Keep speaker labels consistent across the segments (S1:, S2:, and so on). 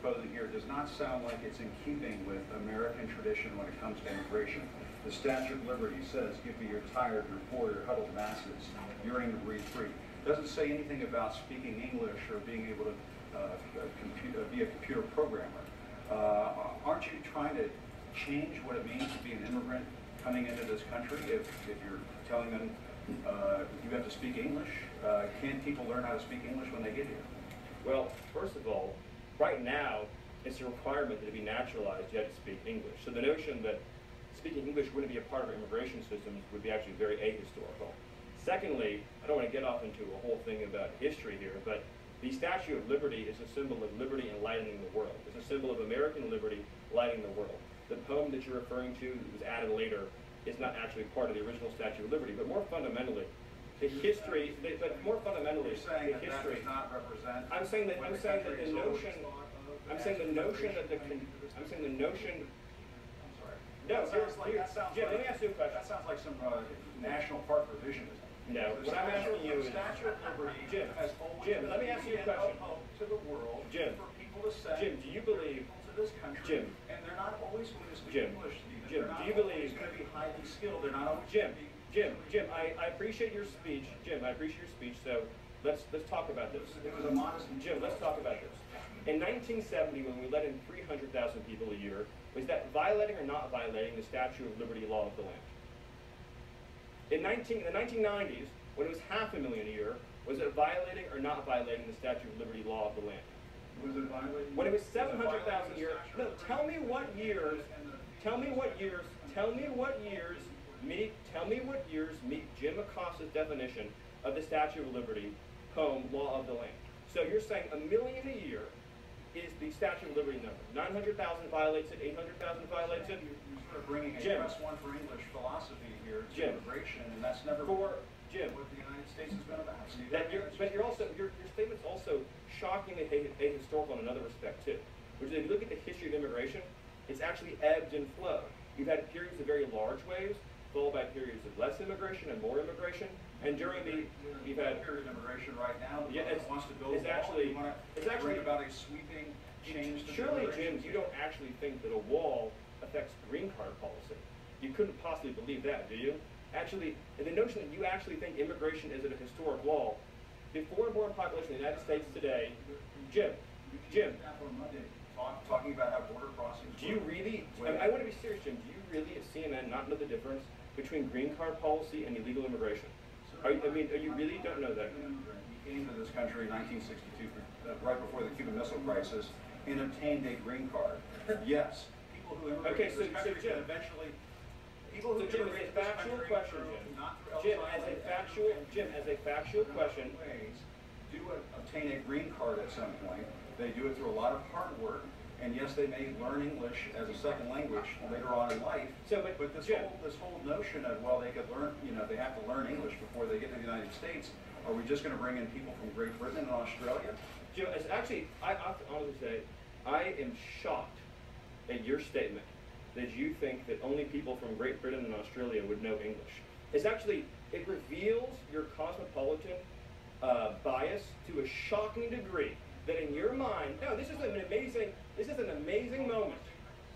S1: proposing here does not sound like it's in keeping with American tradition when it comes to immigration. The Statue of Liberty says, give me your tired, your poor, your huddled masses, yearning to breathe free. It doesn't say anything about speaking English or being able to be a computer programmer. Aren't you trying to change what it means to be an immigrant coming into this country if you're telling them you have to speak English? Can people learn how to speak English when they get here?
S2: Well, first of all, right now, it's a requirement that to be naturalized, you have to speak English. So the notion that speaking English wouldn't be a part of our immigration systems would be actually very ahistorical. Secondly, I don't want to get off into a whole thing about history here, but the Statue of Liberty is a symbol of liberty enlightening the world. It's a symbol of American liberty lighting the world. The poem that you're referring to that was added later is not actually part of the original Statue of Liberty, but more fundamentally, the history, but more fundamentally,
S1: you're saying
S2: the history.
S1: That does not represent.
S2: I'm saying that the notion. I'm saying the notion that I'm saying the notion.
S1: I'm sorry.
S2: No,
S1: that sounds
S2: Jim,
S1: like,
S2: let me ask you a question.
S1: That sounds like some national park revisionism.
S2: No, what I'm asking you is,
S1: Statue of Liberty
S2: Jim,
S1: has always
S2: Jim, let me ask you a question.
S1: To the world,
S2: Jim,
S1: for people to say,
S2: Jim, do you believe,
S1: to this country,
S2: Jim,
S1: and they're not always going to speak
S2: Jim,
S1: English, Stephen.
S2: Jim, do you believe,
S1: going to be highly skilled. They're not always
S2: Jim, I appreciate your speech. Jim, I appreciate your speech. So let's talk about this.
S1: It was a modest.
S2: Jim, let's talk about this. In 1970, when we let in 300,000 people a year, was that violating or not violating the Statue of Liberty law of the land? In the 1990s, when it was 500,000 a year, was it violating or not violating the Statue of Liberty law of the land?
S1: Was it violating?
S2: When it was 700,000 a year. No, tell me what years. Tell me what years. Tell me what years. Tell me what years meet Jim Acosta's definition of the Statue of Liberty poem, law of the land. So you're saying 1 million a year is the Statue of Liberty number. 900,000 violates it, 800,000 violates it.
S1: You're sort of bringing a plus one for English philosophy here to immigration, and that's never what the United States has been about. So
S2: but your statement's also shockingly ahistorical in another respect too, which is if you look at the history of immigration, it's actually ebbed and flowed. You've had periods of very large waves, followed by periods of less immigration and more immigration. And during the, you've had
S1: a period of immigration right now.
S2: Yeah,
S1: wants to build.
S2: It's actually
S1: bring about a sweeping change.
S2: Surely, Jim, you don't actually think that a wall affects green card policy. You couldn't possibly believe that, do you? Actually, the notion that you actually think immigration is at a historic wall, the foreign-born population in the United States today, Jim.
S1: Talking about how border crossings.
S2: Do you really? I want to be serious, Jim. Do you really, at CNN, not know the difference between green card policy and illegal immigration? Are you really don't know that?
S1: He came to this country in 1962, right before the Cuban Missile Crisis, and obtained a green card. Yes, people who immigrate to this country can eventually. People who
S2: Jim, as a factual question, Jim, as a factual question,
S1: do obtain a green card at some point. They do it through a lot of hard work. And yes, they may learn English as a second language later on in life. But this whole notion of, well, they could learn, they have to learn English before they get to the United States. Are we just going to bring in people from Great Britain and Australia?
S2: Jim, actually, I have to honestly say, I am shocked at your statement that you think that only people from Great Britain and Australia would know English. It reveals your cosmopolitan bias to a shocking degree. That in your mind, no, this is an amazing moment.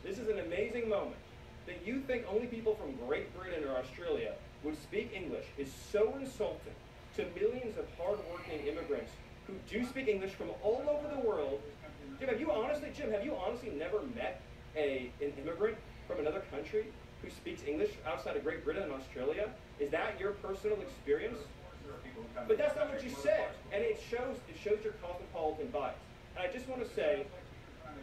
S2: This is an amazing moment. That you think only people from Great Britain or Australia would speak English is so insulting to millions of hard-working immigrants who do speak English from all over the world. Jim, have you honestly never met an immigrant from another country who speaks English outside of Great Britain and Australia? Is that your personal experience? But that's not what you said, and it shows your cosmopolitan bias. And I just want to say,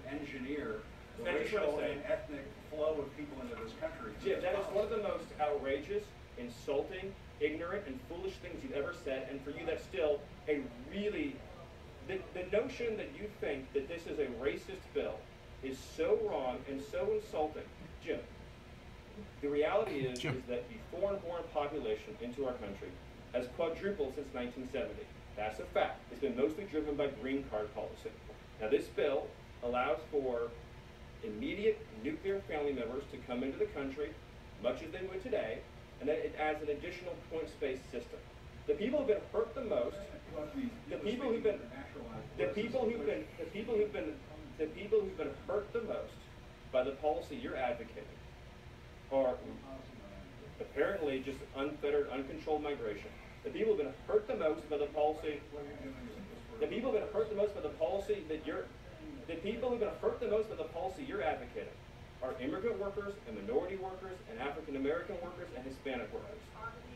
S1: engineer the racial and ethnic flow of people into this country.
S2: Jim, that is one of the most outrageous, insulting, ignorant, and foolish things you've ever said. And for you, that's still a really the notion that you think that this is a racist bill is so wrong and so insulting, Jim. The reality is that the foreign-born population into our country has quadrupled since 1970. That's a fact. It's been mostly driven by green card policy. Now this bill allows for immediate nuclear family members to come into the country, much as they would today, and then it adds an additional points-based system. The people who've been hurt the most, the people who've been the people who've been hurt the most by the policy you're advocating are apparently just unfettered, uncontrolled migration. The people who've been hurt the most by the policy. The people who've been hurt the most by the policy that you're. The people who've been hurt the most by the policy you're advocating are immigrant workers and minority workers and African American workers and Hispanic workers.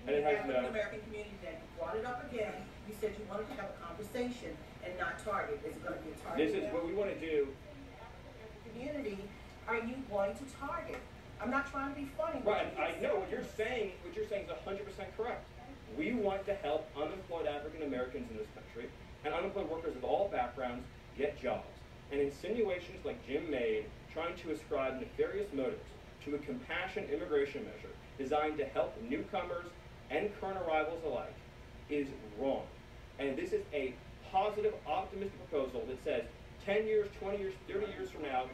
S2: And it has
S3: African American community, then you brought it up again. You said you wanted to have a conversation and not target. Is it going to be a target?
S2: This is what we want to do.
S3: Community, are you going to target? I'm not trying to be funny.
S2: Right, I know what you're saying. What you're saying is 100% correct. We want to help unemployed African Americans in this country and unemployed workers of all backgrounds get jobs. And insinuations like Jim made, trying to ascribe nefarious motives to a compassion immigration measure designed to help newcomers and current arrivals alike, is wrong. And this is a positive, optimistic proposal that says 10 years, 20 years, 30 years from now,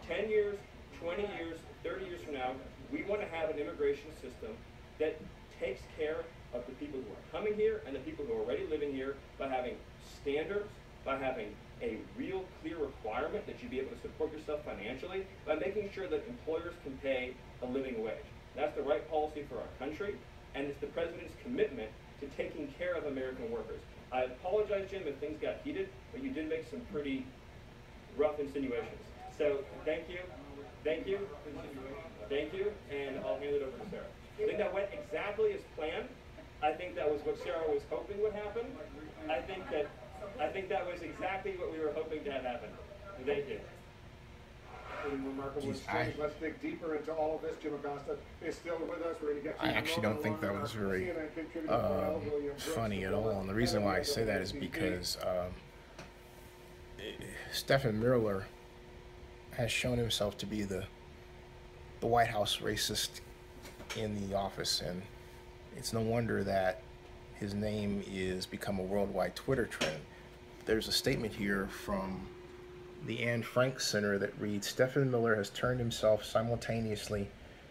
S2: 10 years, 20 years, 30 years from now, we want to have an immigration system that takes care of the people who are coming here and the people who are already living here by having standards, by having a real clear requirement that you be able to support yourself financially, by making sure that employers can pay a living wage. That's the right policy for our country, and it's the president's commitment to taking care of American workers. I apologize, Jim, if things got heated, but you did make some pretty rough insinuations. So thank you, thank you, thank you, and I'll hand it over to Sarah. I think that went exactly as planned. I think that was what Sarah was hoping would happen. I think that was exactly what we were hoping to have happen. Thank you.
S4: Remarkable exchange. Let's dig deeper into all of this. Jim Acosta is still with us. We're going to get.
S5: I actually don't think that was very funny at all, and the reason why I say that is because Stephen Miller has shown himself to be the White House racist in the office, and it's no wonder that his name is become a worldwide Twitter trend. There's a statement here from the Anne Frank Center that reads, Stephen Miller has turned himself simultaneously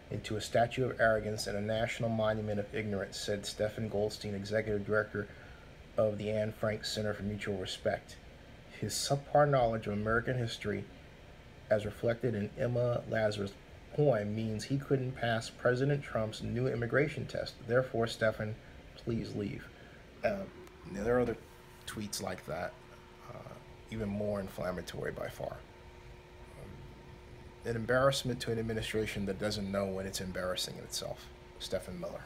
S5: into a statue of arrogance and a national monument of ignorance, said Stephen Goldstein, executive director of the Anne Frank Center for Mutual Respect. His subpar knowledge of American history, as reflected in Emma Lazarus' poem, means he couldn't pass President Trump's new immigration test. Therefore, Stephen, please leave. There are other tweets like that, even more inflammatory by far. An embarrassment to an administration that doesn't know when it's embarrassing itself. Stephen Miller.